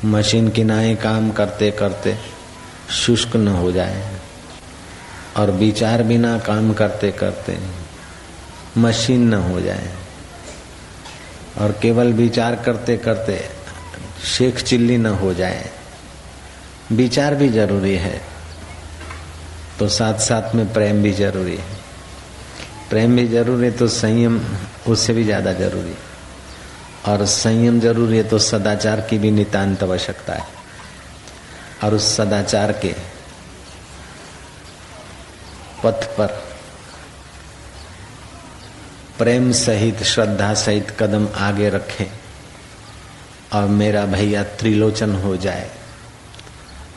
Machine किनाए काम करते करते शुष्क न हो जाए और विचार बिना काम करते करते मशीन न हो जाए और केवल विचार करते करते शेख चिल्ली न हो जाए। विचार भी जरूरी है तो साथ साथ में प्रेम भी जरूरी है। प्रेम भी जरूरी है तो संयम उससे भी ज्यादा जरूरी, और संयम जरूरी है तो सदाचार की भी नितांत आवश्यकता है। और उस सदाचार के पथ पर प्रेम सहित श्रद्धा सहित कदम आगे रखें और मेरा भैया त्रिलोचन हो जाए।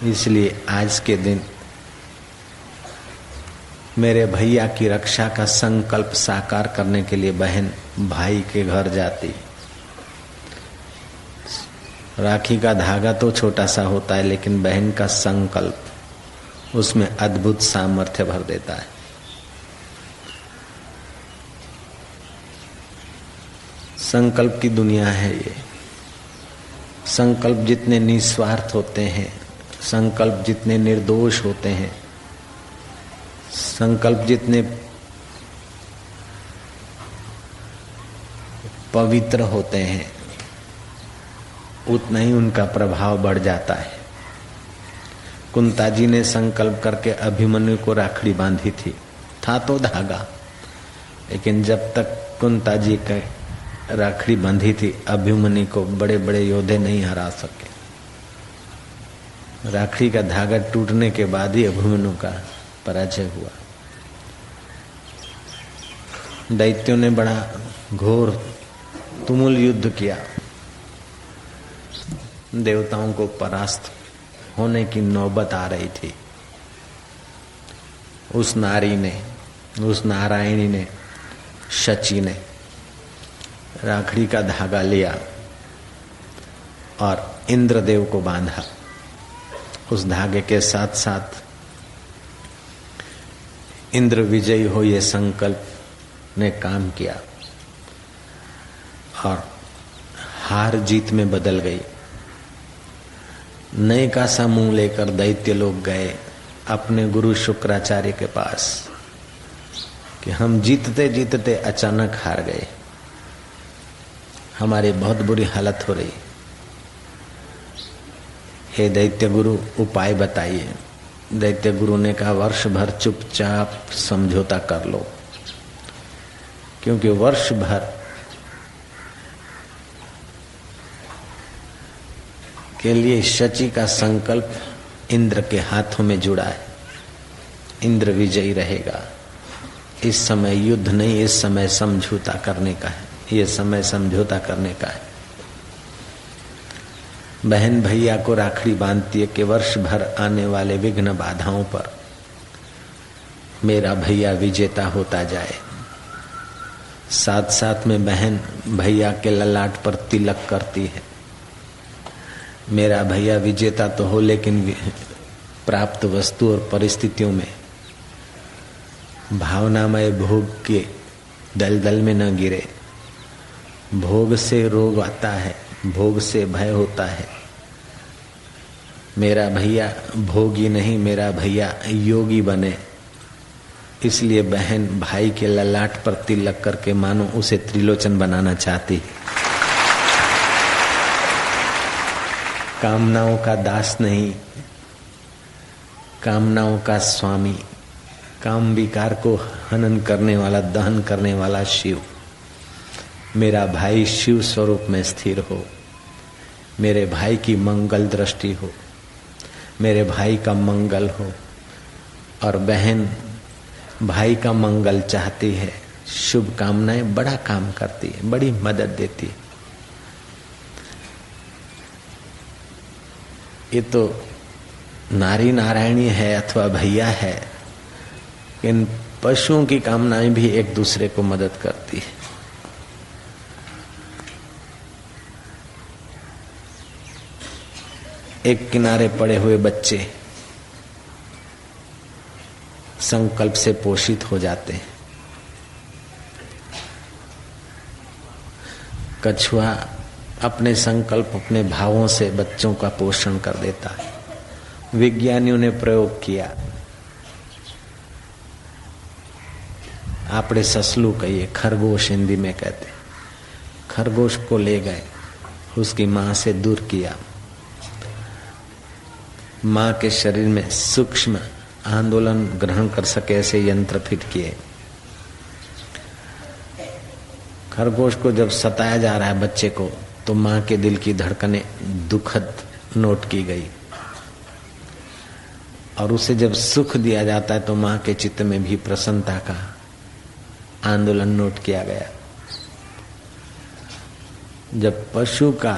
इसलिए आज के दिन मेरे भैया की रक्षा का संकल्प साकार करने के लिए बहन भाई के घर जाती। राखी का धागा तो छोटा सा होता है, लेकिन बहन का संकल्प उसमें अद्भुत सामर्थ्य भर देता है। संकल्प की दुनिया है ये। संकल्प जितने निस्वार्थ होते हैं, संकल्प जितने निर्दोष होते हैं, संकल्प जितने पवित्र होते हैं, उतना ही उनका प्रभाव बढ़ जाता है। कुंता जी ने संकल्प करके अभिमन्यु को राखड़ी बांधी थी, था तो धागा, लेकिन जब तक कुंता जी का राखड़ी बंधी थी अभिमन्यु को बड़े बड़े योद्धे नहीं हरा सके। राखड़ी का धागा टूटने के बाद ही अभिमन्यु का पराजय हुआ। दैत्यों ने बड़ा घोर तुमुल युद्ध किया, देवताओं को परास्त होने की नौबत आ रही थी। उस नारी ने, उस नारायणी ने, शची ने राखड़ी का धागा लिया और इंद्रदेव को बांधा। उस धागे के साथ साथ इंद्र विजयी हो ये संकल्प ने काम किया और हार जीत में बदल गई। नए का सा मुंह लेकर दैत्य लोग गए अपने गुरु शुक्राचार्य के पास कि हम जीतते जीतते अचानक हार गए, हमारी बहुत बुरी हालत हो रही, हे दैत्य गुरु उपाय बताइए। दैत्य गुरु ने कहा वर्ष भर चुपचाप समझौता कर लो, क्योंकि वर्ष भर के लिए शची का संकल्प इंद्र के हाथों में जुड़ा है। इंद्र विजयी रहेगा। इस समय युद्ध नहीं, इस समय समझौता करने का है, ये समय समझौता करने का है। बहन भैया को राखड़ी बांधती है कि वर्ष भर आने वाले विघ्न बाधाओं पर मेरा भैया विजेता होता जाए। साथ साथ में बहन भैया के ललाट पर तिलक करती है, मेरा भैया विजेता तो हो लेकिन प्राप्त वस्तु और परिस्थितियों में भावनामय भोग के दलदल में न गिरे। भोग से रोग आता है, भोग से भय होता है। मेरा भैया भोगी नहीं, मेरा भैया योगी बने। इसलिए बहन भाई के ललाट पर तिलक करके मानो उसे त्रिलोचन बनाना चाहती। कामनाओं का दास नहीं, कामनाओं का स्वामी, काम विकार को हनन करने वाला, दहन करने वाला शिव। मेरा भाई शिव स्वरूप में स्थिर हो, मेरे भाई की मंगल दृष्टि हो, मेरे भाई का मंगल हो। और बहन भाई का मंगल चाहती है, शुभ कामनाएं बड़ा काम करती है, बड़ी मदद देती है। ये तो नारी नारायणी है अथवा भैया है, इन पशुओं की कामनाएं भी एक दूसरे को मदद करती है। एक किनारे पड़े हुए बच्चे संकल्प से पोषित हो जाते हैं। कछुआ अपने संकल्प अपने भावों से बच्चों का पोषण कर देता है। विज्ञानियों ने प्रयोग किया, आपड़े ससलू कहिए, खरगोश हिंदी में कहते। खरगोश को ले गए, उसकी मां से दूर किया, मां के शरीर में सूक्ष्म आंदोलन ग्रहण कर सके ऐसे यंत्र फिट किए। खरगोश को जब सताया जा रहा है बच्चे को, तो मां के दिल की धड़कनें दुखद नोट की गई, और उसे जब सुख दिया जाता है तो मां के चित्त में भी प्रसन्नता का आंदोलन नोट किया गया। जब पशु का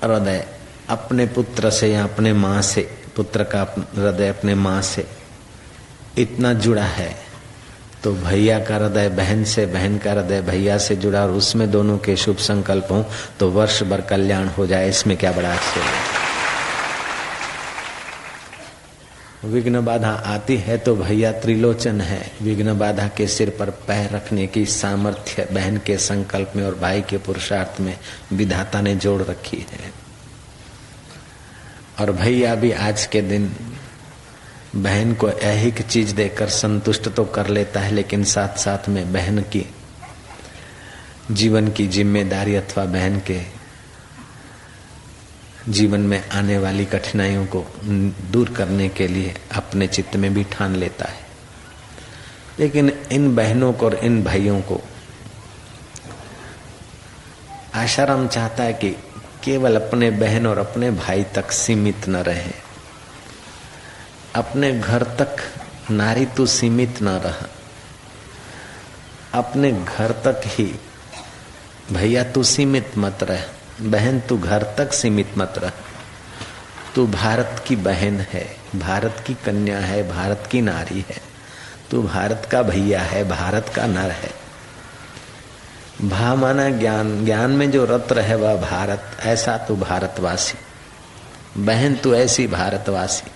हृदय अपने पुत्र से या अपने मां से, पुत्र का हृदय अपने मां से इतना जुड़ा है, तो भैया का हृदय बहन से, बहन का हृदय भैया से जुड़ा, और उसमें दोनों के शुभ संकल्प हों तो वर्ष भर कल्याण हो जाए, इसमें क्या बड़ा आश्चर्य है। विघ्न बाधा आती है तो भैया त्रिलोचन है, विघ्न बाधा के सिर पर पैर रखने की सामर्थ्य बहन के संकल्प में और भाई के पुरुषार्थ में विधाता ने जोड़ रखी है। और भैया भी आज के दिन बहन को ऐहिक चीज देकर संतुष्ट तो कर लेता है, लेकिन साथ साथ में बहन की जीवन की जिम्मेदारी अथवा बहन के जीवन में आने वाली कठिनाइयों को दूर करने के लिए अपने चित्त में भी ठान लेता है। लेकिन इन बहनों को और इन भाइयों को आश्रम चाहता है कि केवल अपने बहन और अपने भाई तक सीमित न रहे, अपने घर तक नारी तू सीमित न रह, अपने घर तक ही भैया तू सीमित मत रह, बहन तू घर तक सीमित मत रह। तू भारत की बहन है, भारत की कन्या है, भारत की नारी है, तू भारत का भैया है, भारत का नर है। भा माना ज्ञान, ज्ञान में जो रत रहे वह भारत, ऐसा तू भारतवासी, बहन तू ऐसी भारतवासी।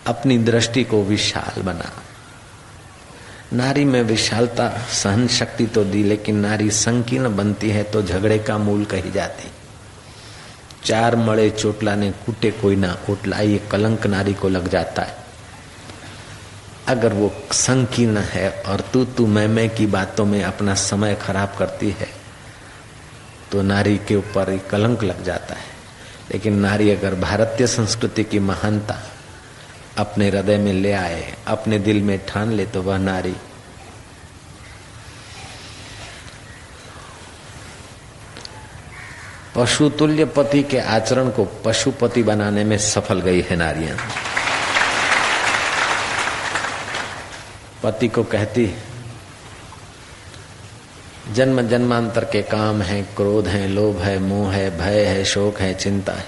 अपनी दृष्टि को विशाल बना। नारी में विशालता सहन शक्ति तो दी, लेकिन नारी संकीर्ण बनती है तो झगड़े का मूल कही जाती। चार मड़े चोटला ने कूटे कोई ना ओटला, ये कलंक नारी को लग जाता है। अगर वो संकीर्ण है और तू मैं की बातों में अपना समय खराब करती है तो नारी के ऊपर कलंक लग जाता है। लेकिन नारी अगर भारतीय संस्कृति की महानता अपने हृदय में ले आए, अपने दिल में ठान ले, तो वह नारी पशुतुल्य पति के आचरण को पशुपति बनाने में सफल गई है नारियां। पति को कहती, जन्म जन्मांतर के काम है, क्रोध है, लोभ है, मोह है, भय है, शोक है, चिंता है।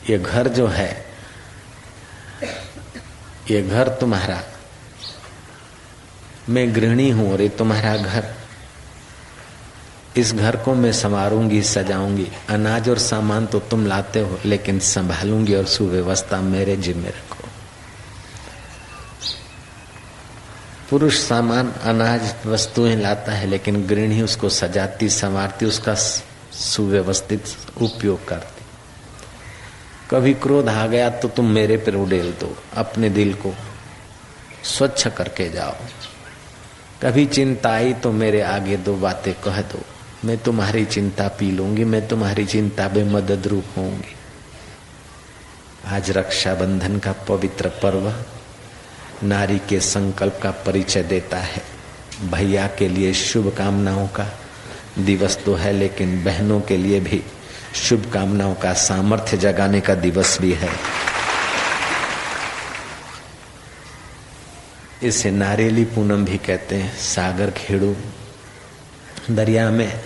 ये घर जो है, ये घर तुम्हारा, मैं गृहिणी हूं और ये तुम्हारा घर। इस घर को मैं संवारूंगी, सजाऊंगी। अनाज और सामान तो तुम लाते हो, लेकिन संभालूंगी और सुव्यवस्था मेरे जिम्मे रखो। पुरुष सामान, अनाज, वस्तुएं लाता है, लेकिन गृहिणी उसको सजाती, संवारती, उसका सुव्यवस्थित उपयोग करती। कभी क्रोध आ गया तो तुम मेरे पर उड़ेल दो, अपने दिल को स्वच्छ करके जाओ। कभी चिंता आई तो मेरे आगे दो बातें कह दो, मैं तुम्हारी चिंता पी लूंगी, मैं तुम्हारी चिंता में मदद रूप होंगी। आज रक्षाबंधन का पवित्र पर्व नारी के संकल्प का परिचय देता है। भैया के लिए शुभकामनाओं का दिवस तो है, लेकिन बहनों के लिए भी शुभकामनाओं का सामर्थ्य जगाने का दिवस भी है। इसे नारेली पूनम भी कहते हैं। सागर खेड़ू दरिया में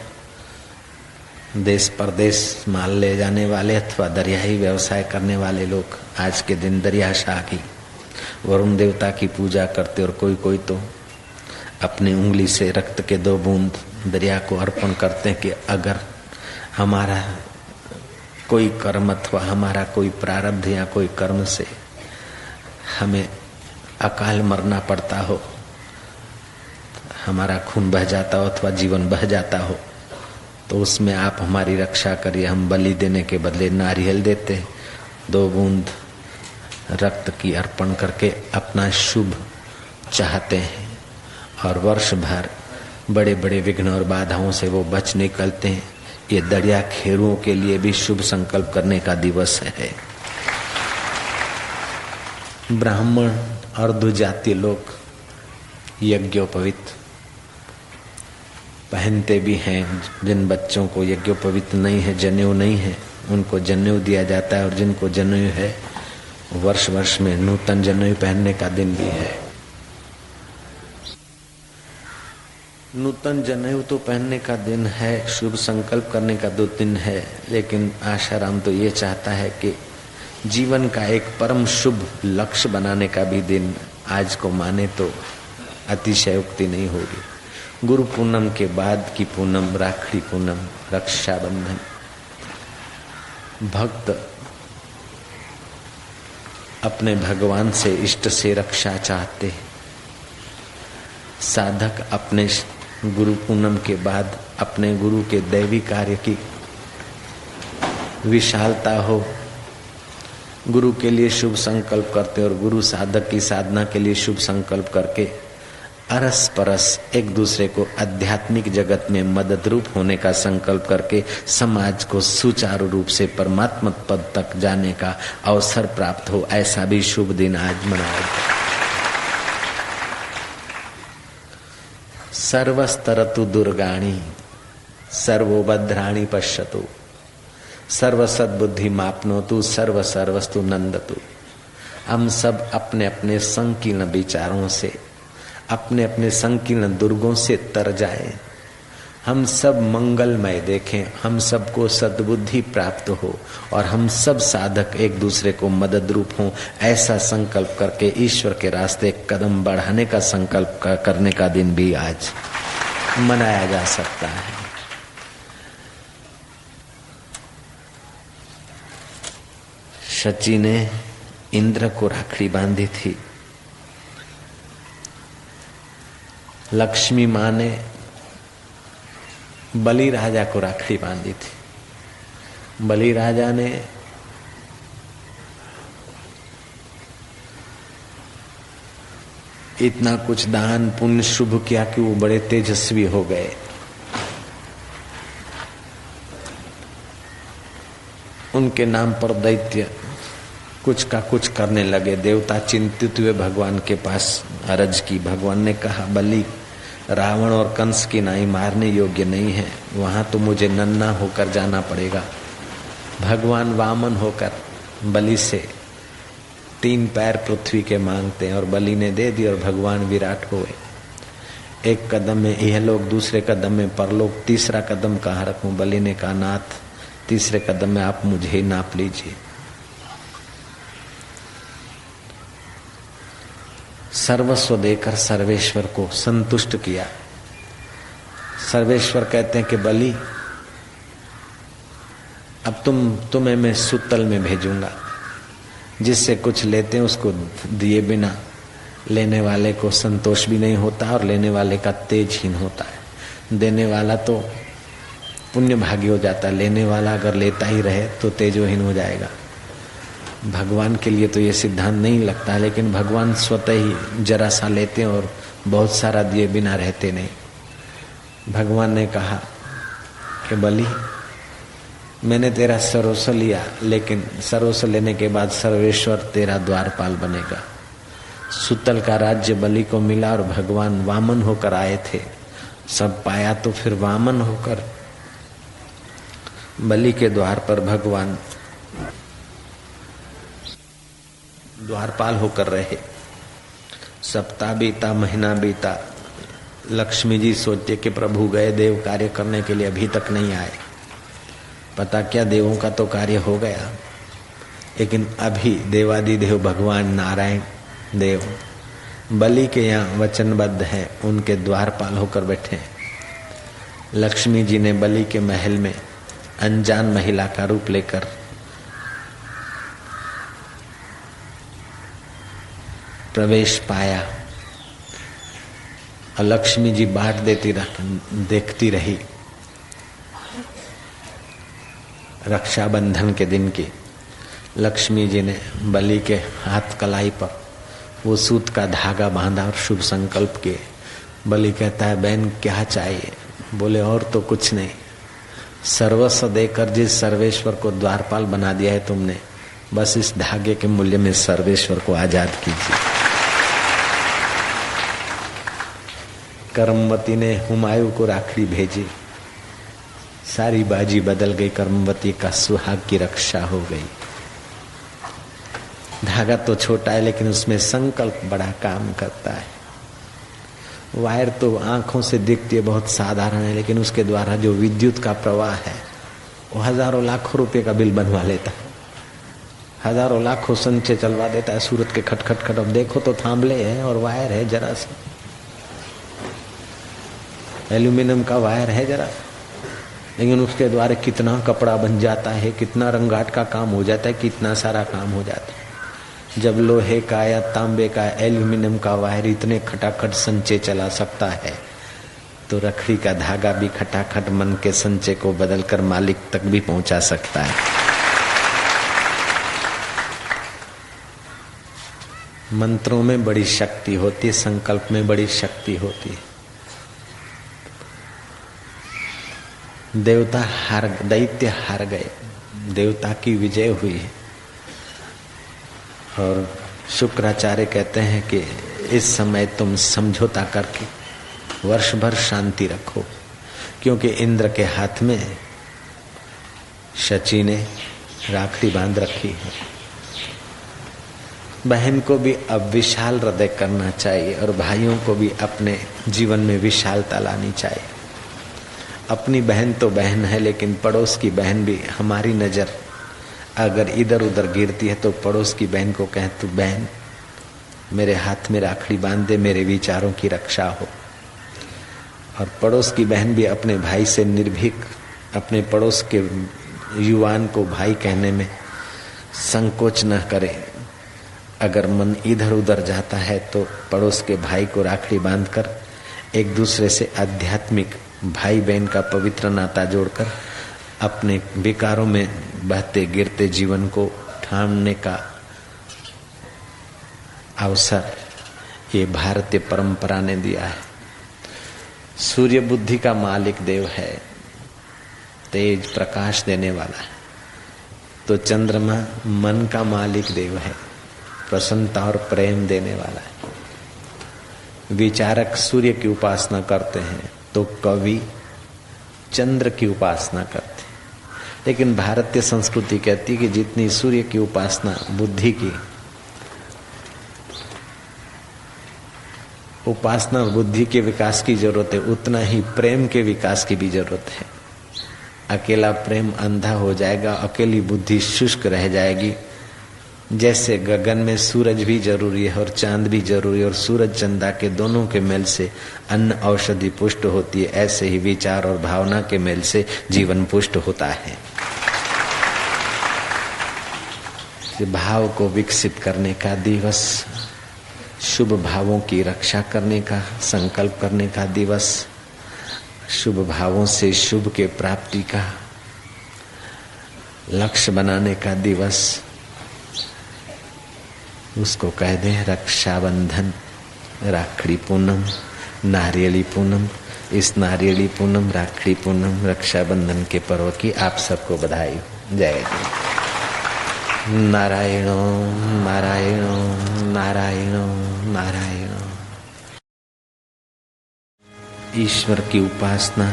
देश परदेश माल ले जाने वाले अथवा दरियाई व्यवसाय करने वाले लोग आज के दिन दरिया शाह की, वरुण देवता की पूजा करते, और कोई कोई तो अपनी उंगली से रक्त के 2 बूंद दरिया को अर्पण करते हैं कि अगर हमारा कोई कर्म अथवा हमारा कोई प्रारब्ध या कोई कर्म से हमें अकाल मरना पड़ता हो, हमारा खून बह जाता हो अथवा जीवन बह जाता हो तो उसमें आप हमारी रक्षा करिए। हम बलि देने के बदले नारियल देते, 2 बूंद रक्त की अर्पण करके अपना शुभ चाहते हैं और वर्ष भर बड़े बड़े विघ्न और बाधाओं से वो बच निकलते हैं। ये दरिया खेरुओं के लिए भी शुभ संकल्प करने का दिवस है। ब्राह्मण और द्विजाति लोग यज्ञोपवीत पहनते भी हैं। जिन बच्चों को यज्ञोपवीत नहीं है, जनेऊ नहीं है, उनको जनेऊ दिया जाता है और जिनको जनेऊ है वर्ष वर्ष में नूतन जनेऊ पहनने का दिन भी है। नूतन जनेऊ तो पहनने का दिन है, शुभ संकल्प करने का 2 दिन है, लेकिन आशाराम तो ये चाहता है कि जीवन का एक परम शुभ लक्ष्य बनाने का भी दिन आज को माने तो अतिशयोक्ति नहीं होगी। गुरु पूनम के बाद की पूनम राखड़ी पूनम, रक्षाबंधन, भक्त अपने भगवान से, इष्ट से रक्षा चाहते हैं। साधक अपने गुरु पूनम के बाद अपने गुरु के दैवी कार्य की विशालता हो, गुरु के लिए शुभ संकल्प करते और गुरु साधक की साधना के लिए शुभ संकल्प करके अरस परस एक दूसरे को आध्यात्मिक जगत में मदद रूप होने का संकल्प करके समाज को सुचारू रूप से परमात्मा पद तक जाने का अवसर प्राप्त हो, ऐसा भी शुभ दिन आज मनाया जाए। सर्वस्तरतु दुर्गाणि सर्वोभद्राणि पश्यतु सर्व सद्बुद्धि मापनोतु सर्व सर्वस्तु नंदतु। हम सब अपने अपने संकीर्ण विचारों से, अपने अपने संकीर्ण दुर्गों से तर जाए, हम सब मंगलमय देखें, हम सबको सद्बुद्धि प्राप्त हो और हम सब साधक एक दूसरे को मदद रूप हों, ऐसा संकल्प करके ईश्वर के रास्ते कदम बढ़ाने का संकल्प करने का दिन भी आज मनाया जा सकता है। शची ने इंद्र को राखड़ी बांधी थी, लक्ष्मी माँ ने बलि राजा को राखड़ी बांधी थी। बलि राजा ने इतना कुछ दान पुण्य शुभ किया कि वो बड़े तेजस्वी हो गए। उनके नाम पर दैत्य कुछ का कुछ करने लगे। देवता चिंतित हुए, भगवान के पास अर्ज की। भगवान ने कहा, बलि रावण और कंस की नाई मारने योग्य नहीं है, वहां तो मुझे नन्हा होकर जाना पड़ेगा। भगवान वामन होकर बलि से 3 पैर पृथ्वी के मांगते हैं और बलि ने दे दी और भगवान विराट हुए। एक कदम में इहलोक, दूसरे कदम में परलोक, तीसरा कदम कहाँ रखूं? बलि ने कहा, नाथ तीसरे कदम में आप मुझे नाप लीजिए। सर्वस्व देकर सर्वेश्वर को संतुष्ट किया। सर्वेश्वर कहते हैं कि बलि अब तुम्हें मैं सुतल में भेजूंगा, जिससे कुछ लेते हैं उसको दिए बिना लेने वाले को संतोष भी नहीं होता और लेने वाले का तेजहीन होता है। देने वाला तो पुण्य भागी हो जाता है, लेने वाला अगर लेता ही रहे तो तेजोहीन हो जाएगा। भगवान के लिए तो ये सिद्धांत नहीं लगता, लेकिन भगवान स्वतः ही जरा सा लेते हैं और बहुत सारा दिए बिना रहते नहीं। भगवान ने कहा कि बलि मैंने तेरा सर्वस्व लिया, लेकिन सर्वस्व लेने के बाद सर्वेश्वर तेरा द्वारपाल बनेगा। सुतल का राज्य बलि को मिला और भगवान वामन होकर आए थे। सब पाया तो फिर वामन होकर बलि के द्वार पर भगवान द्वारपाल होकर रहे। सप्ताह बीता, महीना बीता। लक्ष्मी जी सोचते कि प्रभु गए देव कार्य करने के लिए, अभी तक नहीं आए। पता क्या, देवों का तो कार्य हो गया, लेकिन अभी देवादिदेव भगवान नारायण देव बलि के यहाँ वचनबद्ध है, उनके द्वारपाल होकर बैठे। लक्ष्मी जी ने बलि के महल में अनजान महिला का रूप लेकर प्रवेश पाया। और लक्ष्मी जी बाट देखती रही। रक्षाबंधन के दिन की लक्ष्मी जी ने बलि के हाथ कलाई पर वो सूत का धागा बांधा और शुभ संकल्प किए। बलि कहता है, बहन क्या चाहिए? बोले, और तो कुछ नहीं, सर्वस्व देकर जिस सर्वेश्वर को द्वारपाल बना दिया है तुमने, बस इस धागे के मूल्य में सर्वेश्वर को आजाद कीजिए। कर्मवती ने हुमायूं को राखड़ी भेजी, सारी बाजी बदल गई, कर्मवती का सुहाग की रक्षा हो गई। धागा तो छोटा है लेकिन उसमें संकल्प बड़ा काम करता है। वायर तो आंखों से दिखती है, बहुत साधारण है, लेकिन उसके द्वारा जो विद्युत का प्रवाह है वो हजारों लाखों रुपए का बिल बनवा लेता है, हजारों लाखों संचय चलवा देता है। सूरत के खटखट खट, अब देखो तो थांबले है और वायर है जरा सा, एल्यूमिनियम का वायर है जरा, लेकिन उसके द्वारा कितना कपड़ा बन जाता है, कितना रंगाट का काम हो जाता है, कितना सारा काम हो जाता है। जब लोहे का या तांबे का, एल्यूमिनियम का वायर इतने खटाखट संचय चला सकता है, तो रखड़ी का धागा भी खटाखट मन के संचय को बदलकर मालिक तक भी पहुंचा सकता है। मंत्रों में बड़ी शक्ति होती है, संकल्प में बड़ी शक्ति होती है। दैत्य हार गए, देवता की विजय हुई है। और शुक्राचार्य कहते हैं कि इस समय तुम समझौता करके वर्ष भर शांति रखो, क्योंकि इंद्र के हाथ में शची ने राखड़ी बांध रखी है। बहन को भी अब विशाल हृदय करना चाहिए और भाइयों को भी अपने जीवन में विशालता लानी चाहिए। अपनी बहन तो बहन है, लेकिन पड़ोस की बहन भी, हमारी नजर अगर इधर उधर गिरती है तो पड़ोस की बहन को कहें, तू बहन मेरे हाथ में राखड़ी बांध दे, मेरे विचारों की रक्षा हो। और पड़ोस की बहन भी अपने भाई से निर्भीक अपने पड़ोस के युवान को भाई कहने में संकोच न करे। अगर मन इधर उधर जाता है तो पड़ोस के भाई को राखड़ी बांधकर एक दूसरे से आध्यात्मिक भाई बहन का पवित्र नाता जोड़कर अपने विकारों में बहते गिरते जीवन को ठामने का अवसर ये भारतीय परंपरा ने दिया है। सूर्य बुद्धि का मालिक देव है, तेज प्रकाश देने वाला है, तो चंद्रमा मन का मालिक देव है, प्रसन्नता और प्रेम देने वाला है। विचारक सूर्य की उपासना करते हैं तो कवि चंद्र की उपासना करते हैं। लेकिन भारतीय संस्कृति कहती है कि जितनी सूर्य की उपासना बुद्धि की उपासना और बुद्धि के विकास की जरूरत है, उतना ही प्रेम के विकास की भी जरूरत है। अकेला प्रेम अंधा हो जाएगा, अकेली बुद्धि शुष्क रह जाएगी। जैसे गगन में सूरज भी जरूरी है और चांद भी जरूरी है, और सूरज चंदा के दोनों के मेल से अन्न औषधि पुष्ट होती है, ऐसे ही विचार और भावना के मेल से जीवन पुष्ट होता है। भाव को विकसित करने का दिवस, शुभ भावों की रक्षा करने का संकल्प करने का दिवस, शुभ भावों से शुभ के प्राप्ति का लक्ष्य बनाने का दिवस, उसको कह दे रक्षाबंधन, राखड़ी पूनम, नारियली पूनम। इस नारियली पूनम, राखड़ी पूनम, रक्षाबंधन के पर्व की आप सबको बधाई हो। जय नारायणो नारायणो नारायणो नारायणो। ईश्वर की उपासना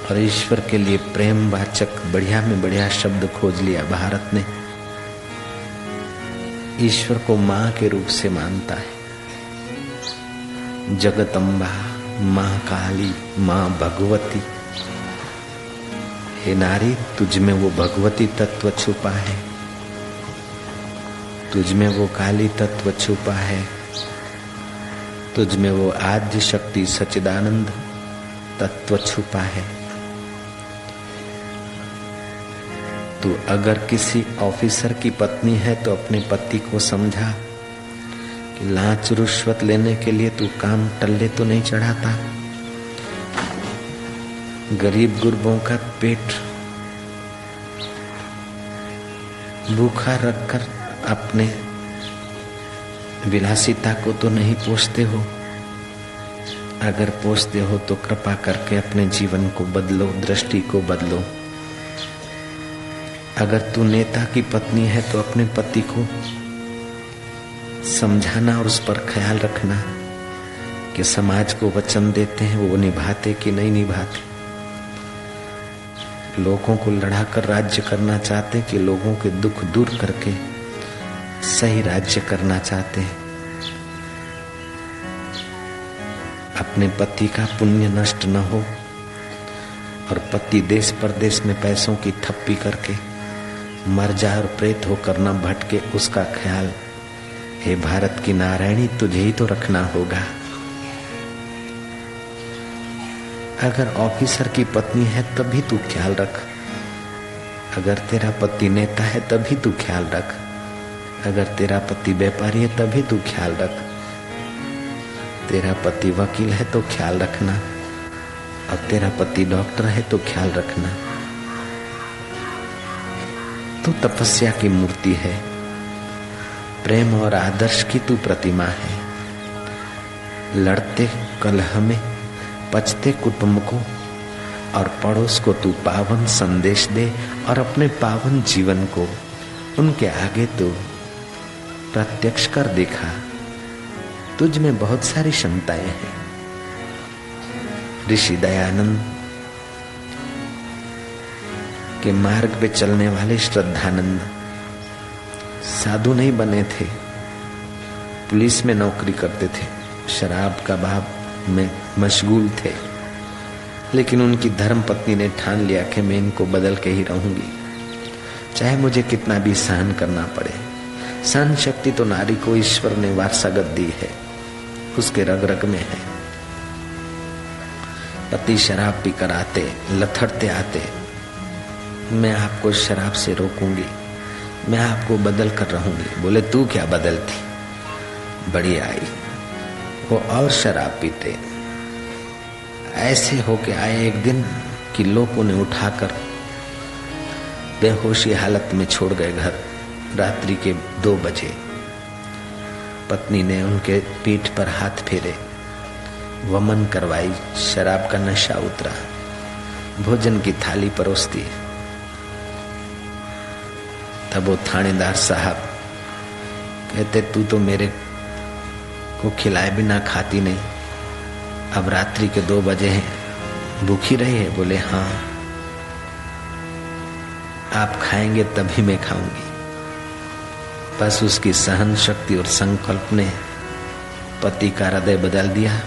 और ईश्वर के लिए प्रेम वाचक बढ़िया में बढ़िया शब्द खोज लिया भारत ने। ईश्वर को माँ के रूप से मानता है। जगदम्बा, माँ काली, माँ भगवती। हे नारी, तुझ में वो भगवती तत्व छुपा है, तुझ में वो काली तत्व छुपा है, तुझ में वो आद्य शक्ति सच्चिदानंद तत्व छुपा है। तू अगर किसी ऑफिसर की पत्नी है तो अपने पति को समझा कि लांच रुश्वत लेने के लिए तू काम टल्ले तो नहीं चढ़ाता। गरीब गुरबों का पेट भूखा रखकर अपने विलासिता को तो नहीं पोषते हो। अगर पोषते हो तो कृपा करके अपने जीवन को बदलो, दृष्टि को बदलो। अगर तू नेता की पत्नी है तो अपने पति को समझाना और उस पर ख्याल रखना कि समाज को वचन देते हैं वो निभाते कि नहीं निभाते। लोगों को लड़ाकर राज्य करना चाहते कि लोगों के दुख दूर करके सही राज्य करना चाहते हैं। अपने पति का पुण्य नष्ट न हो और पति देश परदेश में पैसों की थप्पी करके मर जाए और प्रेत होकर न भटके, उसका ख्याल हे भारत की नारायणी तुझे ही तो रखना होगा। अगर ऑफिसर की पत्नी है तभी तू ख्याल रख। अगर तेरा पति नेता है तभी तू ख्याल रख। अगर तेरा पति व्यापारी है तभी तू ख्याल रख। तेरा पति वकील है तो ख्याल रखना और तेरा पति डॉक्टर है तो ख्याल रखना। तू तपस्या की मूर्ति है, प्रेम और आदर्श की तू प्रतिमा है। लड़ते कलह में पचते कुटुंब को और पड़ोस को तू पावन संदेश दे और अपने पावन जीवन को उनके आगे तू प्रत्यक्ष कर दिखा। तुझ में बहुत सारी क्षमताएं हैं। ऋषि दयानंद के मार्ग पे चलने वाले श्रद्धानंद साधु नहीं बने थे, पुलिस में नौकरी करते थे, शराब का भाव में मशगूल थे, लेकिन उनकी धर्म पत्नी ने ठान लिया कि मैं इनको बदल के ही रहूंगी, चाहे मुझे कितना भी सहन करना पड़े। सहन शक्ति तो नारी को ईश्वर ने वारसागत दी है, उसके रग रग में है। पति शराब पीकर आते, लथड़ते आते, मैं आपको शराब से रोकूंगी, मैं आपको बदल कर रहूंगी। बोले तू क्या बदलती, बड़ी आई। वो और शराब पीते, ऐसे होके आए एक दिन कि लोगों ने उठाकर बेहोशी हालत में छोड़ गए घर। रात्रि के 2 बजे पत्नी ने उनके पीठ पर हाथ फेरे, वमन करवाई, शराब का नशा उतरा, भोजन की थाली परोसती। तब वो थानेदार साहब कहते तू तो मेरे को खिलाए बिना खाती नहीं, अब रात्रि के 2 बजे हैं, भूखी रही है। बोले हाँ, आप खाएंगे तभी मैं खाऊंगी। बस उसकी सहन शक्ति और संकल्प ने पति का हृदय बदल दिया।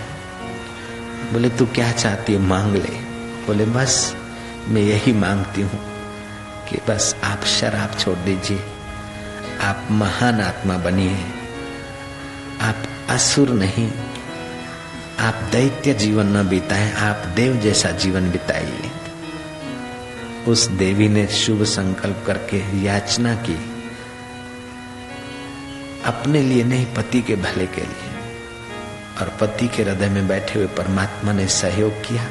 बोले तू क्या चाहती है, मांग ले। बोले बस मैं यही मांगती हूँ कि बस आप शराब छोड़ दीजिए, आप महान आत्मा बनिए, आप असुर नहीं, आप दैत्य जीवन न बिताएं, आप देव जैसा जीवन बिताइए। उस देवी ने शुभ संकल्प करके याचना की, अपने लिए नहीं, पति के भले के लिए। और पति के हृदय में बैठे हुए परमात्मा ने सहयोग किया।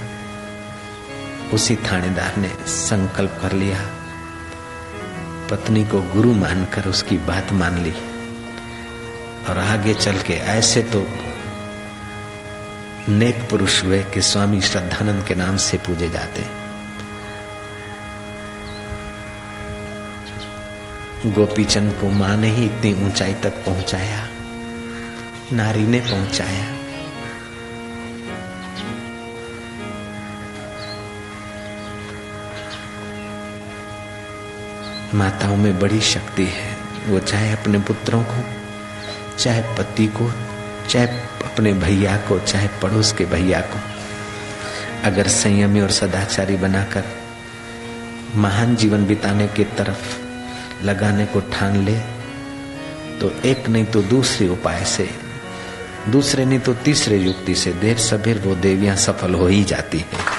उसी थानेदार ने संकल्प कर लिया, पत्नी को गुरु मानकर उसकी बात मान ली और आगे चल के ऐसे तो नेक पुरुष हुए कि स्वामी श्रद्धानंद के नाम से पूजे जाते। गोपीचंद को मां ने ही इतनी ऊंचाई तक पहुंचाया, नारी ने पहुंचाया। माताओं में बड़ी शक्ति है, वो चाहे अपने पुत्रों को, चाहे पति को, चाहे अपने भैया को, चाहे पड़ोस के भैया को, अगर संयमी और सदाचारी बनाकर महान जीवन बिताने की तरफ लगाने को ठान ले तो एक नहीं तो दूसरे उपाय से, दूसरे नहीं तो तीसरे युक्ति से देर सबेर वो देवियां सफल हो ही जाती हैं।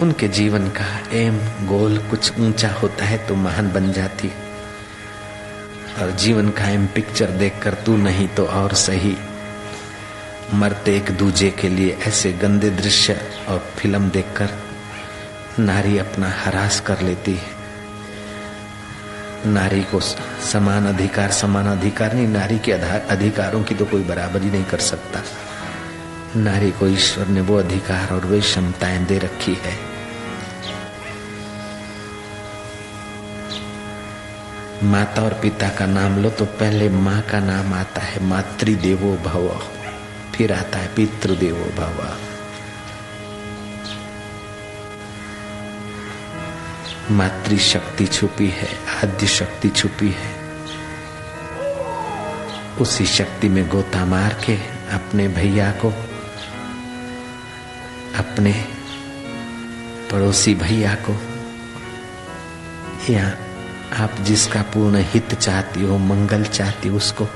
उनके जीवन का एम गोल कुछ ऊंचा होता है तो महान बन जाती है। और जीवन कायम पिक्चर देखकर तू नहीं तो और सही मरते एक दूजे के लिए ऐसे गंदे दृश्य और फिल्म देखकर नारी अपना हरास कर लेती है। नारी को समान अधिकार नहीं, नारी के अधिकारों की तो कोई बराबरी नहीं कर सकता। नारी को ईश्वर ने वो अधिकार और वे क्षमताएं दे रखी है। माता और पिता का नाम लो तो पहले माँ का नाम आता है मातृदेवो भव, फिर आता है पितृदेवो भव। मातृ शक्ति छुपी है, आद्य शक्ति छुपी है। उसी शक्ति में गोता मार के अपने भैया को, अपने पड़ोसी भैया को, या आप जिसका पूर्ण हित चाहती हो, मंगल चाहती हो, उसको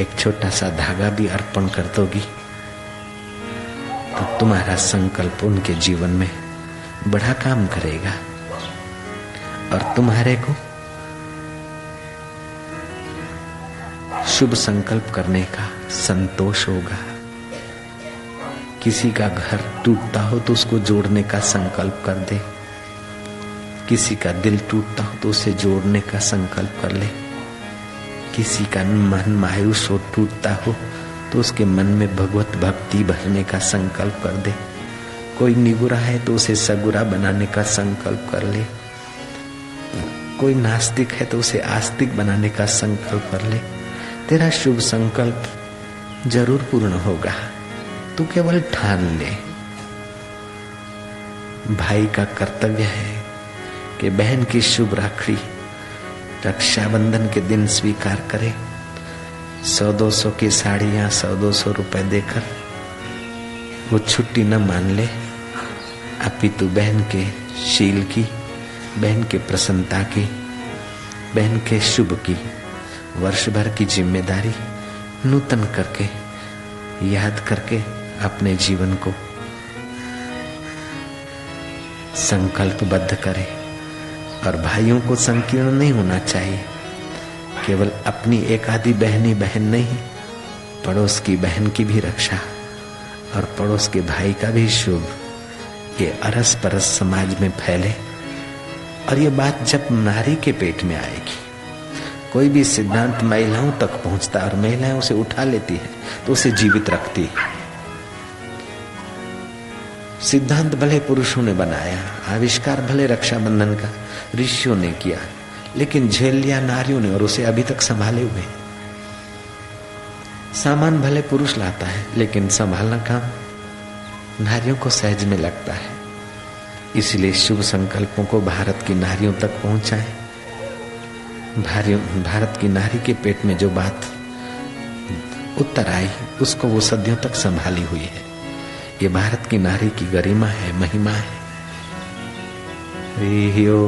एक छोटा सा धागा भी अर्पण कर दोगी तो तुम्हारा संकल्प उनके जीवन में बड़ा काम करेगा और तुम्हारे को शुभ संकल्प करने का संतोष होगा। किसी का घर टूटता हो तो उसको जोड़ने का संकल्प कर दे, किसी का दिल टूटता हो तो उसे जोड़ने का संकल्प कर ले, किसी का मन मायूस हो टूटता हो तो उसके मन में भगवत भक्ति भरने का संकल्प कर दे, कोई निगुरा है तो उसे सगुरा बनाने का संकल्प कर ले, कोई नास्तिक है तो उसे आस्तिक बनाने का संकल्प कर ले। तेरा शुभ संकल्प जरूर पूर्ण होगा, तू केवल ठान ले। भाई का कर्तव्य है कि बहन की शुभ राखड़ी रक्षाबंधन के दिन स्वीकार करे। 100-200 की साड़ियां 100-200 रुपए देकर वो छुट्टी न मान ले, अपितु बहन के शील की, बहन के प्रसन्नता की, बहन के शुभ की वर्ष भर की जिम्मेदारी नूतन करके याद करके अपने जीवन को संकल्पबद्ध करे। और भाइयों को संकीर्ण नहीं होना चाहिए, केवल अपनी एक आधी बहनी बहन नहीं, पड़ोस की बहन की भी रक्षा और पड़ोस के भाई का भी शुभ, ये अरस परस समाज में फैले। और ये बात जब नारी के पेट में आएगी, कोई भी सिद्धांत महिलाओं तक पहुंचता है और महिलाएं उसे उठा लेती है तो उसे जीवित रखती है। सिद्धांत भले पुरुषों ने बनाया, आविष्कार भले रक्षाबंधन का ऋषियों ने किया, लेकिन झेल लिया नारियों ने और उसे अभी तक संभाले हुए। सामान भले पुरुष लाता है लेकिन संभालना काम नारियों को सहज में लगता है। इसलिए शुभ संकल्पों को भारत की नारियों तक पहुंचाएं। भारत की नारी के पेट में जो बात उत्तर आई उसको वो सदियों तक संभाली हुई है। ये भारत की नारी की गरिमा है, महिमा है। रियो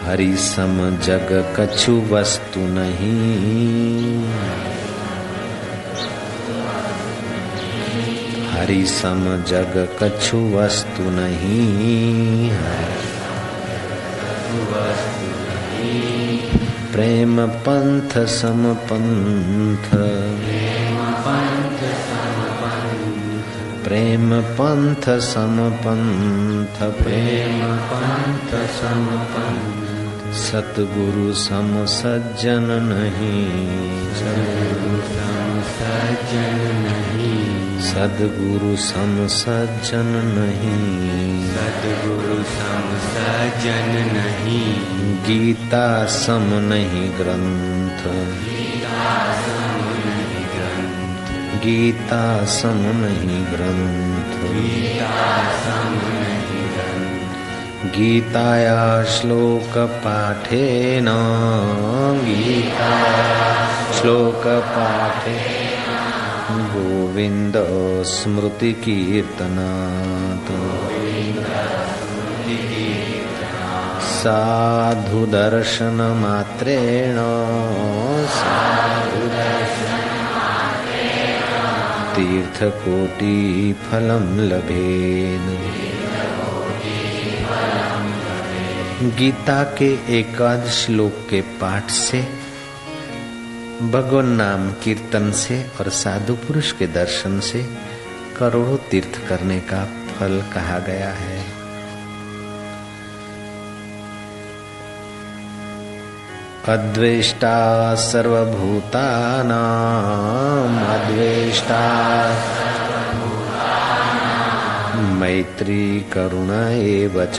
हरि सम जग कछु वस्तु नहीं, हरि सम जग कछु वस्तु नहीं, प्रेम पंथ सम पंथ, प्रेम पंथ सम पंथ, प्रेम पंथ सम पंथ, सतगुरु सम सज्जन नहीं, सतगुरु सम सज्जन नहीं, सद्गुरु सम सज्जन नहीं, सद्गुरु सम सज्जन नहीं, गीता सम नहीं ग्रंथ, गीता सम नहीं ग्रंथ, गीता सम नहीं ग्रंथ, गीता सम नहीं ग्रंथ, गीताया श्लोक पाठेन, गीता श्लोक पाठेन गोविंद स्मृति कीर्तनात् साधु दर्शन मात्रेण तीर्थकोटि फलं लभेन। गीता के एकादश श्लोक के पाठ से, भगवान नाम कीर्तन से और साधु पुरुष के दर्शन से करोड़ों तीर्थ करने का फल कहा गया है। अद्वेष्टा सर्वभूतानां अद्वेष्टा मैत्री करुणा एव च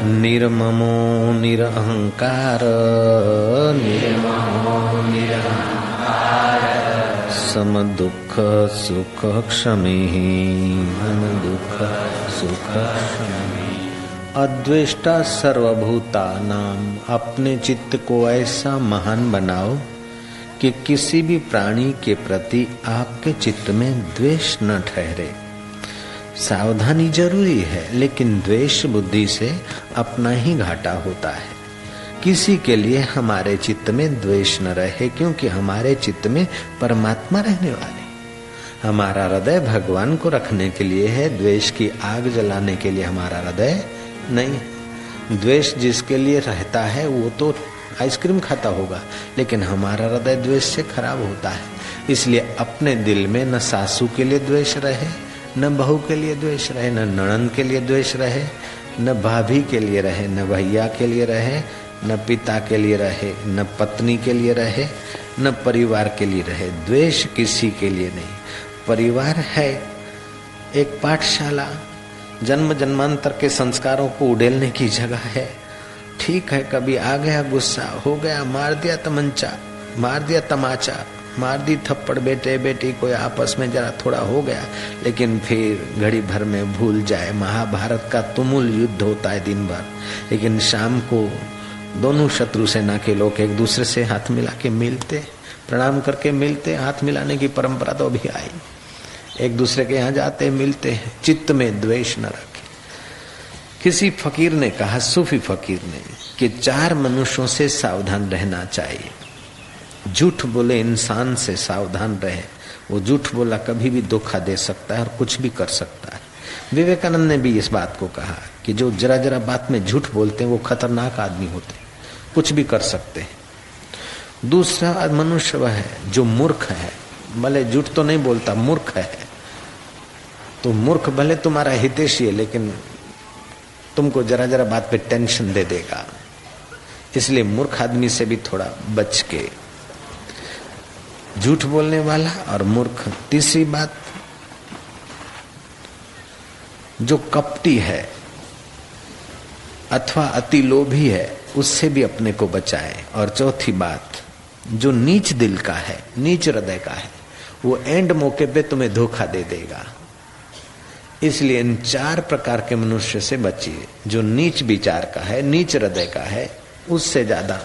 निर्ममो निरहंकार समदुःख सुख क्षमेहि दुःख सुख क्षमेहि। अद्वेष्टा सर्वभूता नाम, अपने चित्त को ऐसा महान बनाओ कि किसी भी प्राणी के प्रति आपके चित्त में द्वेष न ठहरे। सावधानी जरूरी है, लेकिन द्वेष बुद्धि से अपना ही घाटा होता है। किसी के लिए हमारे चित्त में द्वेष न रहे, क्योंकि हमारे चित्त में परमात्मा रहने वाले। हमारा हृदय भगवान को रखने के लिए है, द्वेष की आग जलाने के लिए हमारा हृदय नहीं। द्वेष जिसके लिए रहता है वो तो आइसक्रीम खाता होगा, लेकिन हमारा हृदय द्वेष से खराब होता है। इसलिए अपने दिल में न सासू के लिए द्वेष रहे, न बहू के लिए द्वेष रहे, न नणंद के लिए द्वेष रहे, न भाभी के लिए रहे, न भैया के लिए रहे, न पिता के लिए रहे, न पत्नी के लिए रहे, न परिवार के लिए रहे। द्वेष किसी के लिए नहीं। परिवार है एक पाठशाला, जन्म जन्मांतर के संस्कारों को उड़ेलने की जगह है। ठीक है, कभी आ गया गुस्सा, हो गया, मार दिया तमंचा, मार दिया तमाचा, मार दी थप्पड़, बेटे बेटी कोई आपस में जरा थोड़ा हो गया, लेकिन फिर घड़ी भर में भूल जाए। महाभारत का तुमुल युद्ध होता है दिन भर, लेकिन शाम को दोनों शत्रु सेना के लोग एक दूसरे से हाथ मिला के मिलते, प्रणाम करके मिलते। हाथ मिलाने की परंपरा तो अभी आई। एक दूसरे के यहाँ जाते मिलते हैं, चित्त में द्वेष न रखे। किसी फकीर ने कहा, सूफी फकीर ने, कि 4 मनुष्यों से सावधान रहना चाहिए। झूठ बोले इंसान से सावधान रहे। वो झूठ बोला कभी भी धोखा दे सकता है और कुछ भी कर सकता है। विवेकानंद ने भी इस बात को कहा कि जो जरा जरा बात में झूठ बोलते हैं वो खतरनाक आदमी होते हैं, कुछ भी कर सकते हैं। दूसरा मनुष्य वह है जो मूर्ख है, भले झूठ तो नहीं बोलता, मूर्ख है। तो मूर्ख भले तुम्हारा हितैषी है, लेकिन तुमको जरा जरा बात पे टेंशन दे देगा। इसलिए मूर्ख आदमी से भी थोड़ा बच के। झूठ बोलने वाला और मूर्ख। तीसरी बात, जो कपटी है अथवा अति लोभी है, उससे भी अपने को बचाए। और चौथी बात, जो नीच दिल का है, नीच हृदय का है, वो एंड मौके पे तुम्हें धोखा दे देगा। इसलिए इन 4 प्रकार के मनुष्य से बचिए। जो नीच विचार का है, नीच हृदय का है, उससे ज्यादा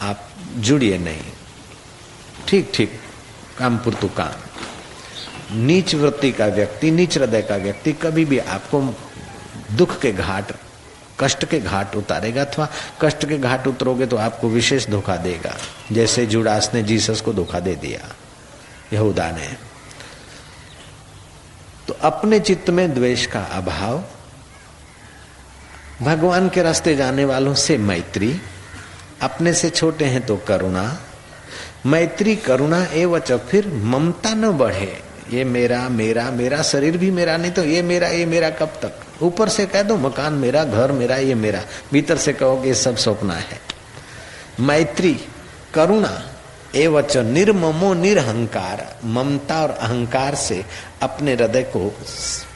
आप जुड़िए नहीं। ठीक ठीक काम पुरतु काम। नीच वृत्ति का व्यक्ति, नीच हृदय का व्यक्ति कभी भी आपको दुख के घाट, कष्ट के घाट उतारेगा, अथवा कष्ट के घाट उतरोगे तो आपको विशेष धोखा देगा। जैसे जुडास ने जीसस को धोखा दे दिया, यहूदा ने। तो अपने चित्त में द्वेष का अभाव, भगवान के रास्ते जाने वालों से मैत्री, अपने से छोटे हैं तो करुणा, मैत्री करुणा एवच, फिर ममता न बढ़े। ये मेरा मेरा मेरा, शरीर भी मेरा नहीं तो ये मेरा कब तक? ऊपर से कह दो मकान मेरा, घर मेरा, ये मेरा, भीतर से कहो कि ये सब सपना है। मैत्री करुणा एवच निर्ममो निरहंकार, ममता और अहंकार से अपने हृदय को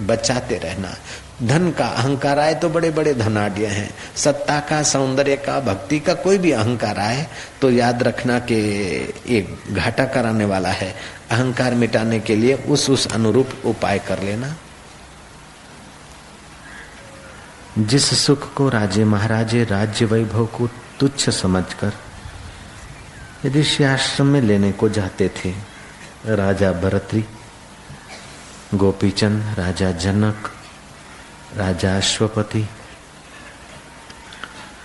बचाते रहना। धन का अहंकार आए तो बड़े बड़े धनाढ्य हैं, सत्ता का, सौंदर्य का, भक्ति का कोई भी अहंकार आए तो याद रखना कि ये घाटा कराने वाला है। अहंकार मिटाने के लिए उस अनुरूप उपाय कर लेना। जिस सुख को राजे महाराजे राज्य वैभव को तुच्छ समझकर ऋषि आश्रम में लेने को जाते थे राजा भरतरी, गोपीचंद, राजा जनक, राजा अश्वपति,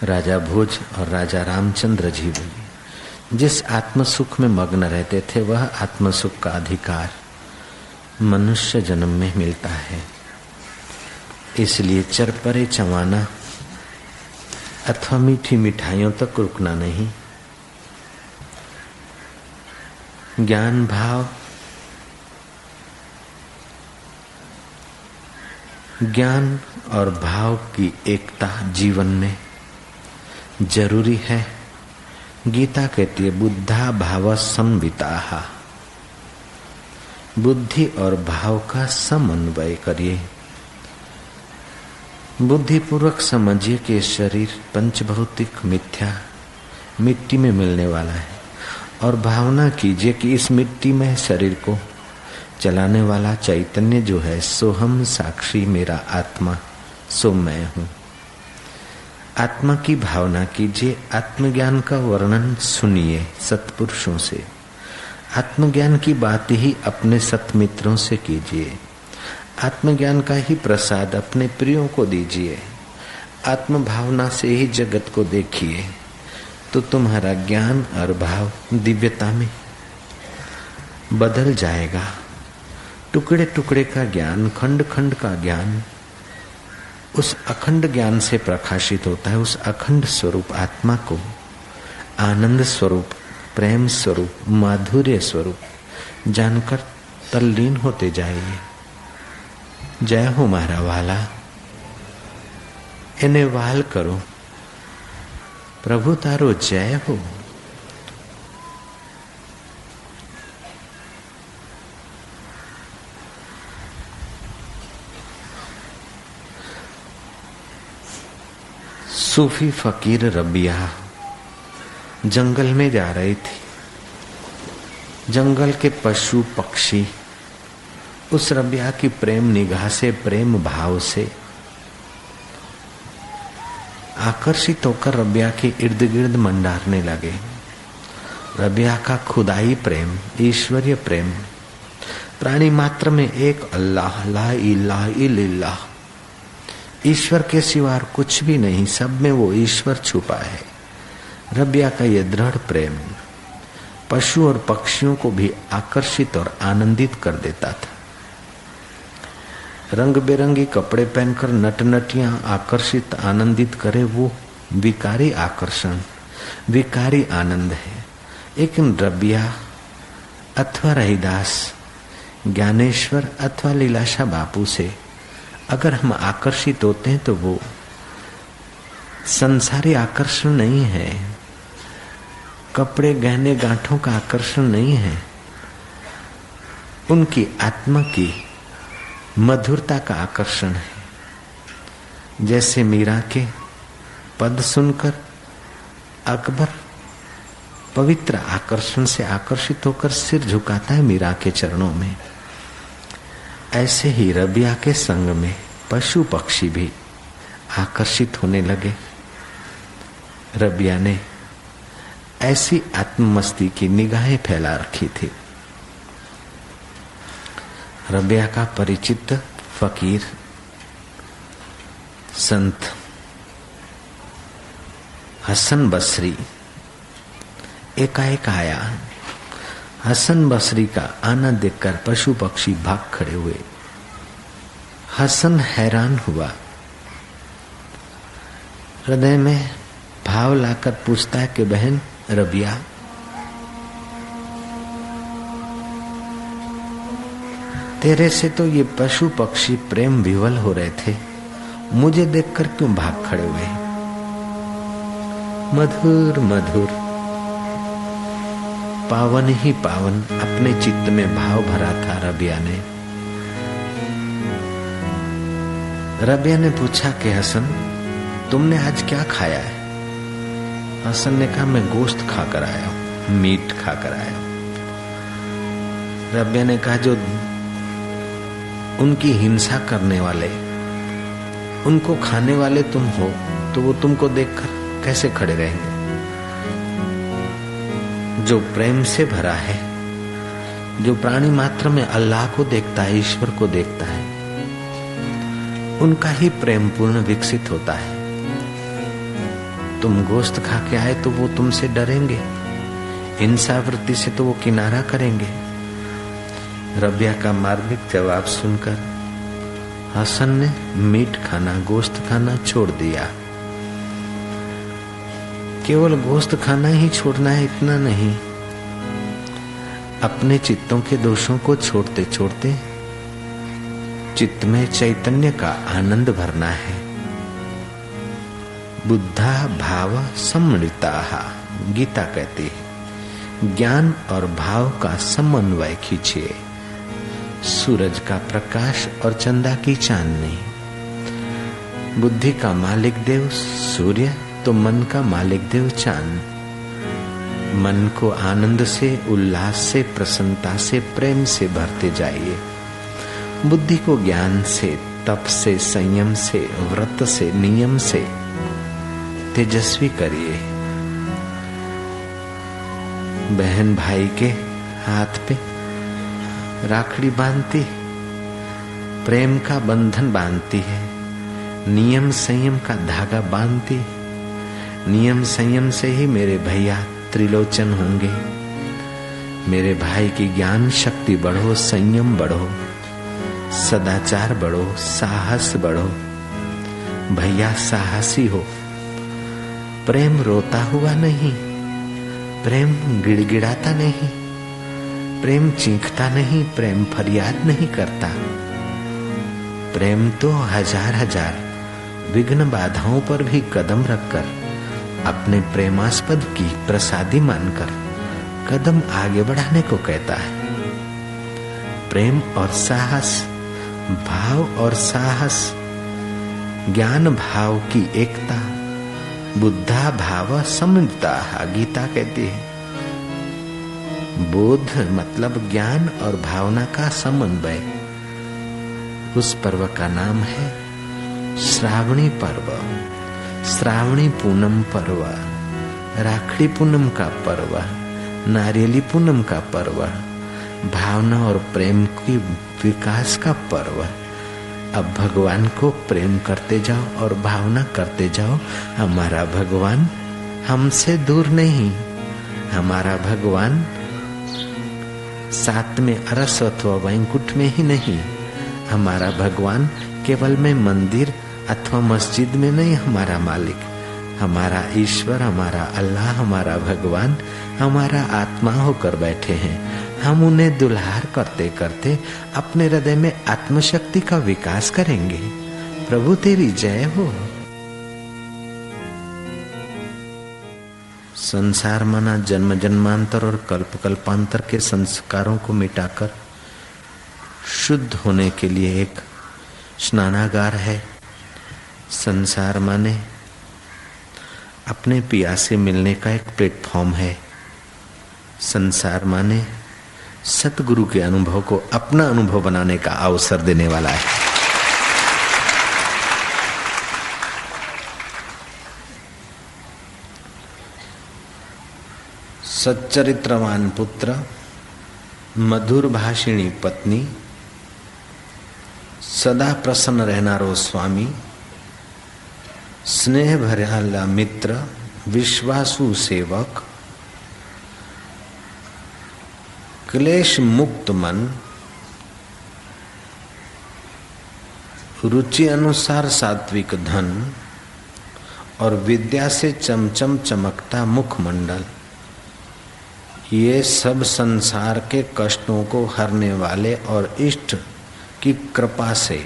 राजा भोज और राजा रामचंद्र जी भी। जिस आत्म सुख में मग्न रहते थे वह आत्म सुख का अधिकार मनुष्य जन्म में मिलता है। इसलिए चरपरे चवाना अथवा मीठी मिठाइयों तक रुकना नहीं। ज्ञान भाव, ज्ञान और भाव की एकता जीवन में जरूरी है। गीता कहती है बुद्धा भाव संविताः, बुद्धि और भाव का समन्वय करिए। बुद्धिपूर्वक समझिए कि शरीर पंचभौतिक मिथ्या मिट्टी में मिलने वाला है, और भावना कीजिए कि इस मिट्टी में शरीर को चलाने वाला चैतन्य जो है सोहम साक्षी मेरा आत्मा, सो मैं हूँ। आत्मा की भावना कीजिए। आत्मज्ञान का वर्णन सुनिए सत्पुरुषों से। आत्मज्ञान की बात ही अपने सत्मित्रों से कीजिए। आत्मज्ञान का ही प्रसाद अपने प्रियों को दीजिए। आत्म भावना से ही जगत को देखिए, तो तुम्हारा ज्ञान और भाव दिव्यता में बदल जाएगा। टुकड़े टुकड़े का ज्ञान, खंड खंड का ज्ञान उस अखंड ज्ञान से प्रकाशित होता है। उस अखंड स्वरूप आत्मा को आनंद स्वरूप, प्रेम स्वरूप, माधुर्य स्वरूप जानकर तल्लीन होते जाइए। जय हो मारा वाला, इन्हें वाल करो। प्रभु तारो जय हो। सूफी फकीर रबिया जंगल में जा रही थी। जंगल के पशु पक्षी उस रबिया की प्रेम निगाह से, प्रेम भाव से आकर्षित होकर रबिया के इर्द गिर्द मंडारने लगे। रबिया का खुदाई प्रेम, ईश्वरीय प्रेम, प्राणी मात्र में एक अल्लाह, ला इलाहा इल्लल्लाह, ईश्वर के सिवा कुछ भी नहीं, सब में वो ईश्वर छुपा है। रबिया का ये दृढ़ प्रेम पशु और पक्षियों को भी आकर्षित और आनंदित कर देता था। रंग बिरंगी कपड़े पहनकर नट नटियां आकर्षित आनंदित करे, वो विकारी आकर्षण, विकारी आनंद है। लेकिन रबिया अथवा रहीदास, ज्ञानेश्वर अथवा लीलाशाह बापू से अगर हम आकर्षित होते हैं तो वो संसारी आकर्षण नहीं है, कपड़े गहने गांठों का आकर्षण नहीं है, उनकी आत्मा की मधुरता का आकर्षण है। जैसे मीरा के पद सुनकर अकबर पवित्र आकर्षण से आकर्षित होकर सिर झुकाता है मीरा के चरणों में, ऐसे ही रबिया के संग में पशु पक्षी भी आकर्षित होने लगे। रबिया ने ऐसी आत्ममस्ती की निगाहें फैला रखी थी। रबिया का परिचित फकीर संत हसन बसरी एकाएक आया। हसन बसरी का आना देखकर पशु पक्षी भाग खड़े हुए। हसन हैरान हुआ, हृदय में भाव लाकर पूछता है कि बहन रबिया, तेरे से तो ये पशु पक्षी प्रेम विवल हो रहे थे, मुझे देखकर क्यों भाग खड़े हुए? मधुर मधुर पावन ही पावन अपने चित्त में भाव भरा था रबिया ने। रबिया ने पूछा कि हसन, तुमने आज क्या खाया है? हसन ने कहा, मैं गोश्त खाकर आया हूं, मीट खाकर आया हूं। रबिया ने कहा, जो उनकी हिंसा करने वाले, उनको खाने वाले तुम हो, तो वो तुमको देखकर कैसे खड़े रहेंगे? जो प्रेम से भरा है, जो प्राणी मात्र में अल्लाह को देखता है, ईश्वर को देखता है, उनका ही प्रेम पूर्ण विकसित होता है। तुम गोश्त खा के आए तो वो तुमसे डरेंगे, हिंसा वृत्ति से तो वो किनारा करेंगे। रबिया का मार्मिक जवाब सुनकर हसन ने मीट खाना, गोश्त खाना छोड़ दिया। केवल गोश्त खाना ही छोड़ना है इतना नहीं, अपने चित्तों के दोषों को छोड़ते छोड़ते चित्त में चैतन्य का आनंद भरना है। बुद्धा भाव सम्मिलिताः, गीता कहती है, ज्ञान और भाव का समन्वय खींचिए। सूरज का प्रकाश और चंदा की चांदनी। बुद्धि का मालिक देव सूर्य तो मन का मालिक देव चांद। मन को आनंद से, उल्लास से, प्रसन्नता से, प्रेम से भरते जाइए। बुद्धि को ज्ञान से, तप से, संयम से, व्रत से, नियम से तेजस्वी करिए। बहन भाई के हाथ पे राखड़ी बांधती, प्रेम का बंधन बांधती है, नियम संयम का धागा बांधती। नियम संयम से ही मेरे भैया त्रिलोचन होंगे। मेरे भाई की ज्ञान शक्ति बढ़ो, संयम बढ़ो, सदाचार बढ़ो, साहस बढ़ो। भैया साहसी हो। प्रेम रोता हुआ नहीं, प्रेम गिड़गिड़ाता नहीं, प्रेम चीखता नहीं, प्रेम फरियाद नहीं करता। प्रेम तो हजार हजार विघ्न बाधाओं पर भी कदम रखकर, अपने प्रेमास्पद की प्रसादी मानकर कदम आगे बढ़ाने को कहता है। प्रेम और साहस, भाव और साहस, ज्ञान भाव की एकता। बुद्धा भाव सम्मिलिताः, गीता कहती है। बोध मतलब ज्ञान और भावना का समन्वय। उस पर्व का नाम है श्रावणी पर्व, श्रावणी पूनम पर्व, राखड़ी पूनम का पर्व, नारियली पूनम का पर्व, भावना और प्रेम की विकास का पर्व। अब भगवान को प्रेम करते जाओ और भावना करते जाओ। हमारा भगवान हमसे दूर नहीं, हमारा भगवान साथ में अरस अथवा वैकुंठ में ही नहीं, हमारा भगवान केवल में मंदिर अथवा मस्जिद में नहीं। हमारा मालिक, हमारा ईश्वर, हमारा अल्लाह, हमारा भगवान हमारा आत्मा होकर बैठे हैं। हम उन्हें दुल्हार करते करते अपने हृदय में आत्मशक्ति का विकास करेंगे। प्रभु तेरी जय हो। संसार माना जन्म जन्मांतर और कल्प कल्पांतर के संस्कारों को मिटाकर शुद्ध होने के लिए एक स्नानागार है। संसार माने अपने पिया से मिलने का एक प्लेटफॉर्म है। संसार माने सतगुरु के अनुभव को अपना अनुभव बनाने का अवसर देने वाला है। सच्चरित्रवान पुत्र, मधुर भाषिणी पत्नी, सदा प्रसन्न रहनारो स्वामी, स्नेह भर्याला मित्र, विश्वासु सेवक, क्लेश मुक्त मन, रुचि अनुसार सात्विक धन और विद्या से चमचम चमकता मुखमंडल, ये सब संसार के कष्टों को हरने वाले और इष्ट की कृपा से,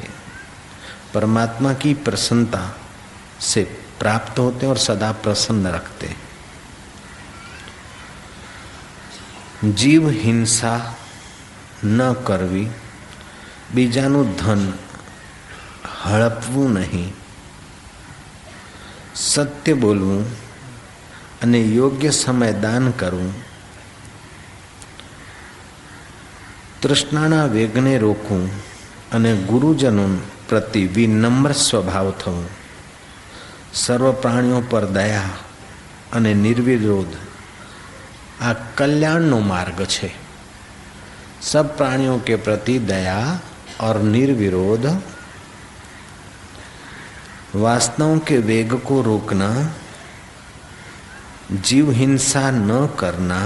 परमात्मा की प्रसन्नता से प्राप्त होते और सदा प्रसन्न रखते। जीव हिंसा न करवी, बीजानु धन हड़पવું नहीं, સત્ય બોલવું અને યોગ્ય સમય દાન કરવું, તૃષ્ણાના વેગને રોકવું અને ગુરુજનો પ્રતિ વિનમ્ર સ્વભાવ થવું, સર્વ પ્રાણીઓ પર દયા અને નિર્વિરોધ આ કલ્યાણનો માર્ગ છે। सब प्राणियों के प्रति दया और निर्विरोध, वासनाओं के वेग को रोकना, जीव हिंसा न करना,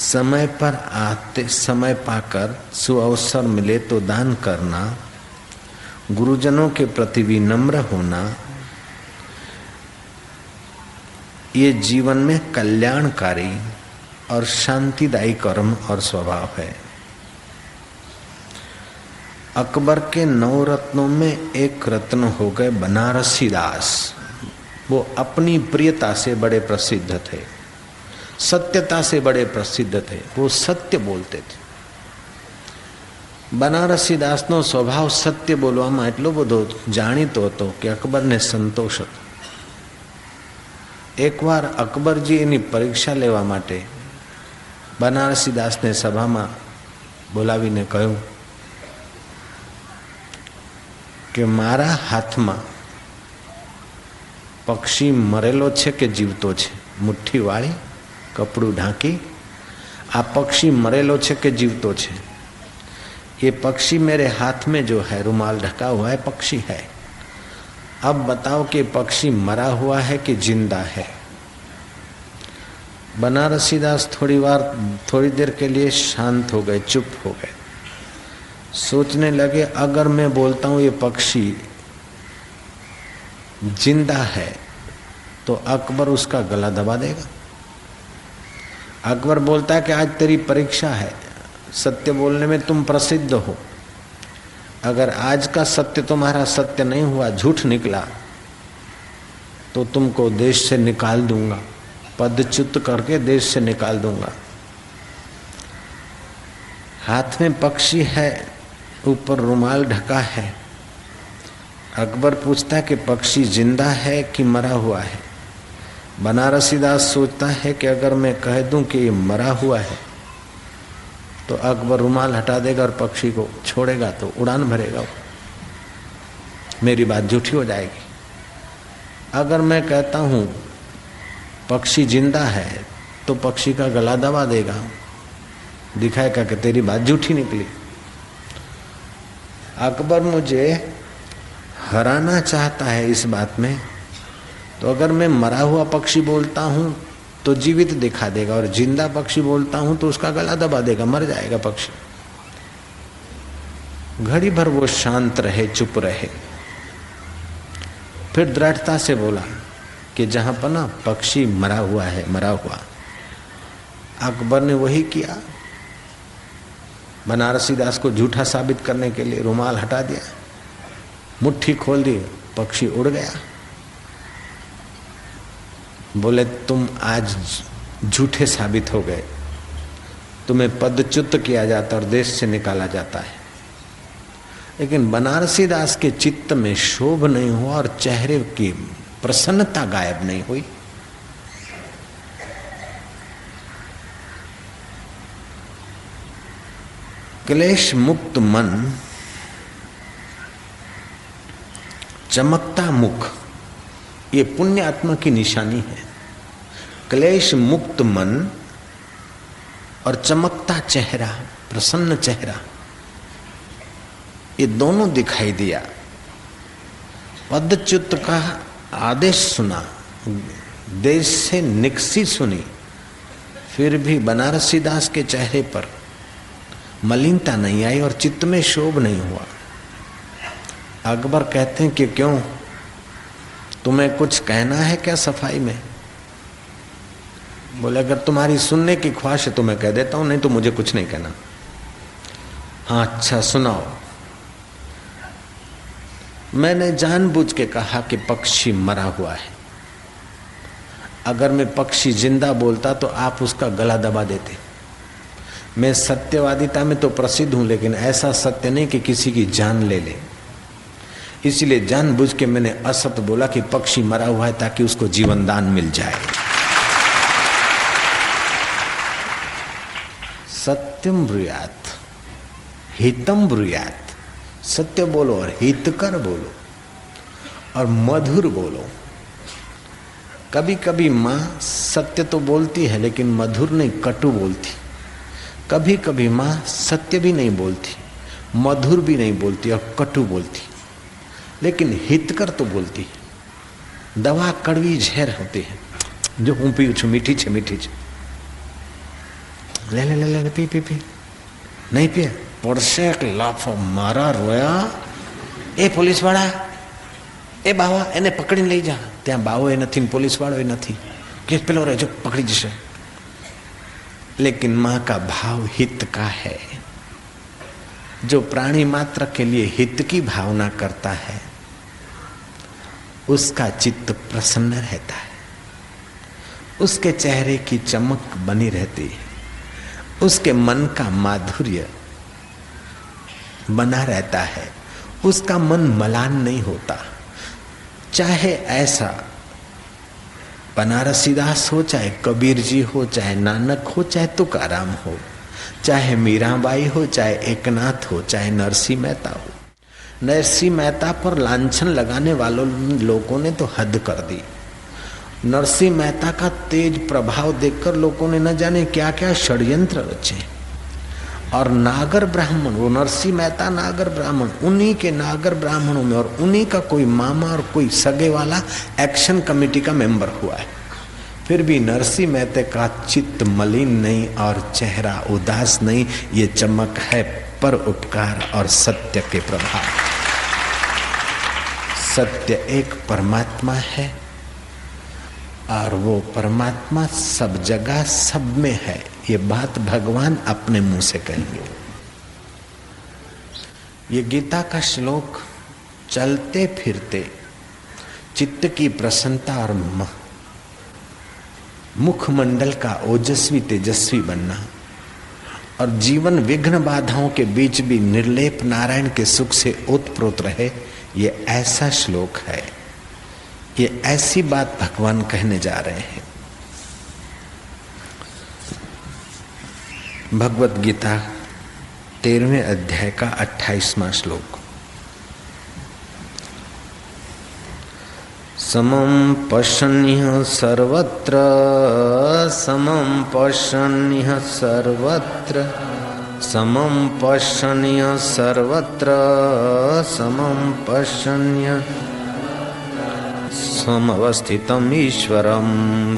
समय पर आते समय पाकर सुअवसर मिले तो दान करना, गुरुजनों के प्रति विनम्र होना, ये जीवन में कल्याणकारी और शांतिदायी कर्म और स्वभाव है। अकबर के 9 रत्नों में एक रत्न हो गए बनारसी दास। वो अपनी प्रियता से बड़े प्रसिद्ध थे, सत्यता से बड़े प्रसिद्ध थे, वो सत्य बोलते थे। बनारसी दासનો સ્વભાવ સત્ય બોલવામાં એટલો બધો જાણીતો હતો કે અકબરને સંતોષ હતો। એકવાર અકબરજી એની પરીક્ષા લેવા માટે બનારસી દાસને સભામાં બોલાવીને કહ્યું કે મારા હાથમાં પક્ષી મરેલો છે કે જીવતો છે? મુઠ્ઠી વાળી કપડું ઢાંકી આ પક્ષી મરેલો છે કે જીવતો છે? ये पक्षी मेरे हाथ में जो है रुमाल ढका हुआ है पक्षी है। अब बताओ कि पक्षी मरा हुआ है कि जिंदा है? बनारसी दास थोड़ी देर के लिए शांत हो गए, चुप हो गए, सोचने लगे अगर मैं बोलता हूँ ये पक्षी जिंदा है तो अकबर उसका गला दबा देगा। अकबर बोलता है कि आज तेरी परीक्षा है, सत्य बोलने में तुम प्रसिद्ध हो, अगर आज का सत्य तुम्हारा सत्य नहीं हुआ, झूठ निकला, तो तुमको देश से निकाल दूंगा, पदच्युत करके देश से निकाल दूंगा। हाथ में पक्षी है, ऊपर रुमाल ढका है। अकबर पूछता है कि पक्षी जिंदा है कि मरा हुआ है? बनारसी दास सोचता है कि अगर मैं कह दूं कि ये मरा हुआ है तो अकबर रुमाल हटा देगा और पक्षी को छोड़ेगा तो उड़ान भरेगा, मेरी बात झूठी हो जाएगी। अगर मैं कहता हूँ पक्षी जिंदा है तो पक्षी का गला दबा देगा, दिखाएगा कि तेरी बात झूठी निकली। अकबर मुझे हराना चाहता है इस बात में, तो अगर मैं मरा हुआ पक्षी बोलता हूँ तो जीवित दिखा देगा और जिंदा पक्षी बोलता हूं तो उसका गला दबा देगा, मर जाएगा पक्षी। घड़ी भर वो शांत रहे, चुप रहे, फिर दृढ़ता से बोला कि जहां पर ना पक्षी मरा हुआ है, मरा हुआ। अकबर ने वही किया, बनारसी दास को झूठा साबित करने के लिए रुमाल हटा दिया, मुट्ठी खोल दी, पक्षी उड़ गया। बोले तुम आज झूठे साबित हो गए, तुम्हें पदच्युत किया जाता और देश से निकाला जाता है। लेकिन बनारसी दास के चित्त में शोभ नहीं हुआ और चेहरे की प्रसन्नता गायब नहीं हुई। क्लेश मुक्त मन, चमकता मुख, ये पुण्य आत्मा की निशानी है। क्लेश मुक्त मन और चमकता चेहरा, प्रसन्न चेहरा, ये दोनों दिखाई दिया। पदच्युत का आदेश सुना, देश से निक्सी सुनी, फिर भी बनारसी दास के चेहरे पर मलिनता नहीं आई और चित्त में शोभ नहीं हुआ। अकबर कहते हैं कि क्यों, तुम्हें कुछ कहना है क्या सफाई में? बोले अगर तुम्हारी सुनने की ख्वाहिश है तो मैं कह देता हूं, नहीं तो मुझे कुछ नहीं कहना। हाँ अच्छा सुनाओ। मैंने जानबूझ के कहा कि पक्षी मरा हुआ है। अगर मैं पक्षी जिंदा बोलता तो आप उसका गला दबा देते। मैं सत्यवादिता में तो प्रसिद्ध हूं, लेकिन ऐसा सत्य नहीं कि किसी की जान ले ले। इसलिए जानबूझ के मैंने असत्य बोला कि पक्षी मरा हुआ है ताकि उसको जीवन दान मिल जाए। सत्यम ब्रूयात हितम ब्रूयात, सत्य बोलो और हितकर बोलो और मधुर बोलो। कभी कभी माँ सत्य तो बोलती है लेकिन मधुर नहीं, कटु बोलती। कभी कभी माँ सत्य भी नहीं बोलती, मधुर भी नहीं बोलती और कटु बोलती, लेकिन हितकर तो बोलती है। दवा कड़वी झेर होती है, जो हूँ पी छू मीठी छे मीठी छे, ले ले ले ले पी पी पी, नहीं पिए પડશે એક લાફો મારા રોયા, એ પોલીસ વાળા, એ બાવા એને પકડીને લઈ જા। ત્યાં બાવો એ નથી, પોલીસ વાળો એ નથી, કે પેલો રે જો પકડી જશે। लेकिन माँ का भाव हित का है। जो प्राणी मात्र के लिए हित की भावना करता है उसका चित्त प्रसन्न रहता है, उसके चेहरे की चमक बनी रहती है, उसके मन का माधुर्य बना रहता है, उसका मन मलान नहीं होता। चाहे ऐसा बनारसीदास हो, चाहे कबीर जी हो, चाहे नानक हो, चाहे तुकाराम हो, चाहे मीराबाई हो, चाहे एकनाथ हो, चाहे नरसिंह मेहता हो। नरसिंह मेहता पर लांछन लगाने वालों लोगों ने तो हद कर दी। नरसिंह मेहता का तेज प्रभाव देखकर लोगों ने न जाने क्या क्या षड्यंत्र रचे। और नागर ब्राह्मण, वो नरसिंह मेहता नागर ब्राह्मण, उन्हीं के नागर ब्राह्मणों में और उन्हीं का कोई मामा और कोई सगे वाला एक्शन कमेटी का मेंबर हुआ है। फिर भी नरसिंह मेहता का चित्त मलिन नहीं और चेहरा उदास नहीं। ये चमक है पर उपकार और सत्य के प्रभाव। सत्य एक परमात्मा है और वो परमात्मा सब जगह सब में है। ये बात भगवान अपने मुंह से कहेंगे। ये गीता का श्लोक चलते फिरते चित्त की प्रसन्नता और मुखमंडल का ओजस्वी तेजस्वी बनना और जीवन विघ्न बाधाओं के बीच भी निर्लेप नारायण के सुख से ओतप्रोत रहे, ये ऐसा श्लोक है। ये ऐसी बात भगवान कहने जा रहे हैं। भगवत गीता 13वें अध्याय का 28वां श्लोक। समं पश्यन्यः सर्वत्र, समं पश्यन्यः सर्वत्र, समं पश्यन्यः सर्वत्र, समं पश्यन्यः समवस्थितम् ईश्वरं,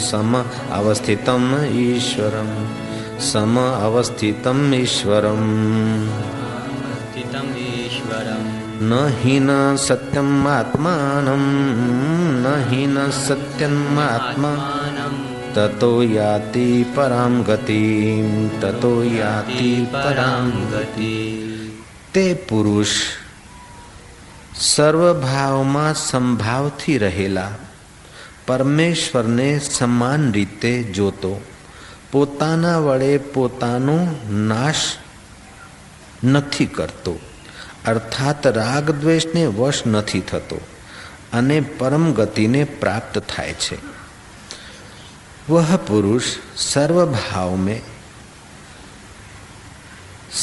सम अवस्थितम् ईश्वरं, सम अवस्थितम् ईश्वरं, न हि न सत्यम् आत्मानं, न हि न सत्यम् आत्मा, ततो याति परां गतिं, ततो याति परां गतिं। ते पुरुष સર્વભાવમાં સંભાવથી રહેલા પરમેશ્વરને સમાન રીતે જોતો પોતાના વડે પોતાનો નાશ નથી કરતો, અર્થાત રાગ દ્વેષને વશ નથી થતો અને પરમ ગતિને પ્રાપ્ત થાય છે। वह पुरुष सर्वभाव में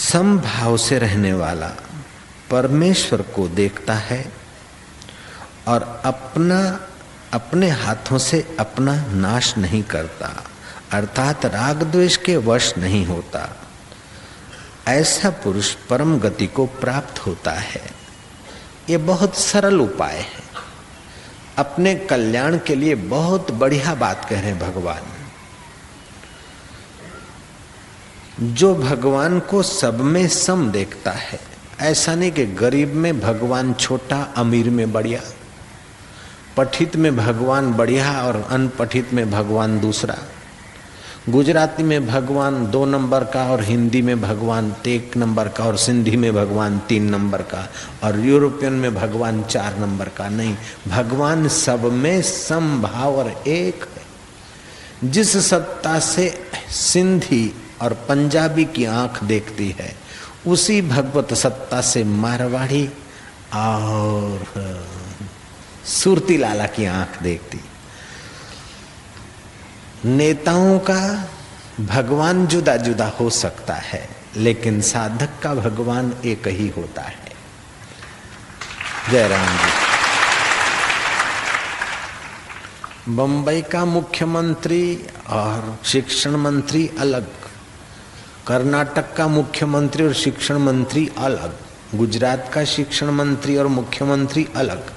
समभाव से रहने वाला परमेश्वर को देखता है और अपने हाथों से अपना नाश नहीं करता, अर्थात राग द्वेष के वश नहीं होता। ऐसा पुरुष परम गति को प्राप्त होता है। ये बहुत सरल उपाय है, अपने कल्याण के लिए बहुत बढ़िया बात कह रहे हैं भगवान। जो भगवान को सब में सम देखता है, ऐसा नहीं कि गरीब में भगवान छोटा, अमीर में बढ़िया, पठित में भगवान बढ़िया और अनपठित में भगवान दूसरा, गुजराती में भगवान 2 नंबर का और हिंदी में भगवान 1 नंबर का और सिंधी में भगवान 3 नंबर का और यूरोपियन में भगवान 4 नंबर का। नहीं, भगवान सब में समभाव और एक है। जिस सत्ता से सिंधी और पंजाबी की आंख देखती है, उसी भगवत सत्ता से मारवाड़ी और सुरती लाला की आंख देखती। नेताओं का भगवान जुदा जुदा हो सकता है, लेकिन साधक का भगवान एक ही होता है। जय राम जी। बंबई का मुख्यमंत्री और शिक्षण मंत्री अलग, कर्नाटक का मुख्यमंत्री और शिक्षण मंत्री अलग, गुजरात का शिक्षण मंत्री और मुख्यमंत्री अलग।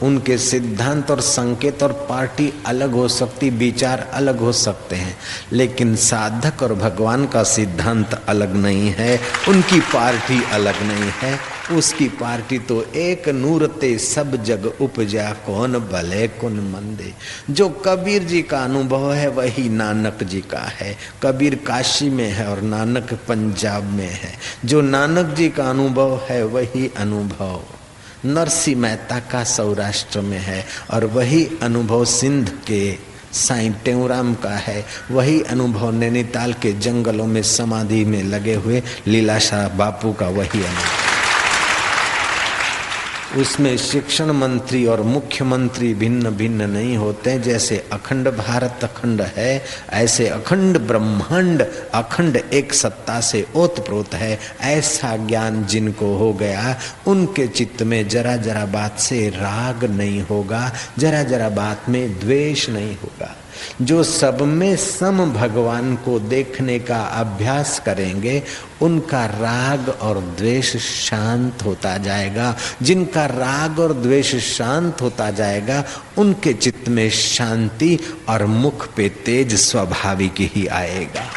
उनके सिद्धांत और संकेत और पार्टी अलग हो सकती, विचार अलग हो सकते हैं, लेकिन साधक और भगवान का सिद्धांत अलग नहीं है, उनकी पार्टी अलग नहीं है। उसकी पार्टी तो एक नूरते सब जग उपजा, कौन भले कौन मंदे। जो कबीर जी का अनुभव है वही नानक जी का है। कबीर काशी में है और नानक पंजाब में है। जो नानक जी का अनुभव है वही अनुभव नरसिंह मेहता का सौराष्ट्र में है, और वही अनुभव सिंध के साईं टेऊराम का है। वही अनुभव नैनीताल के जंगलों में समाधि में लगे हुए लीलाशाह बापू का वही अनुभव। उसमें शिक्षण मंत्री और मुख्यमंत्री भिन्न भिन्न नहीं होते। जैसे अखंड भारत अखंड है, ऐसे अखंड ब्रह्मांड अखंड एक सत्ता से ओतप्रोत है। ऐसा ज्ञान जिनको हो गया उनके चित्त में जरा जरा बात से राग नहीं होगा, जरा जरा बात में द्वेष नहीं होगा। जो सब में सम भगवान को देखने का अभ्यास करेंगे उनका राग और द्वेष शांत होता जाएगा। जिनका राग और द्वेष शांत होता जाएगा उनके चित्त में शांति और मुख पे तेज स्वाभाविक ही आएगा।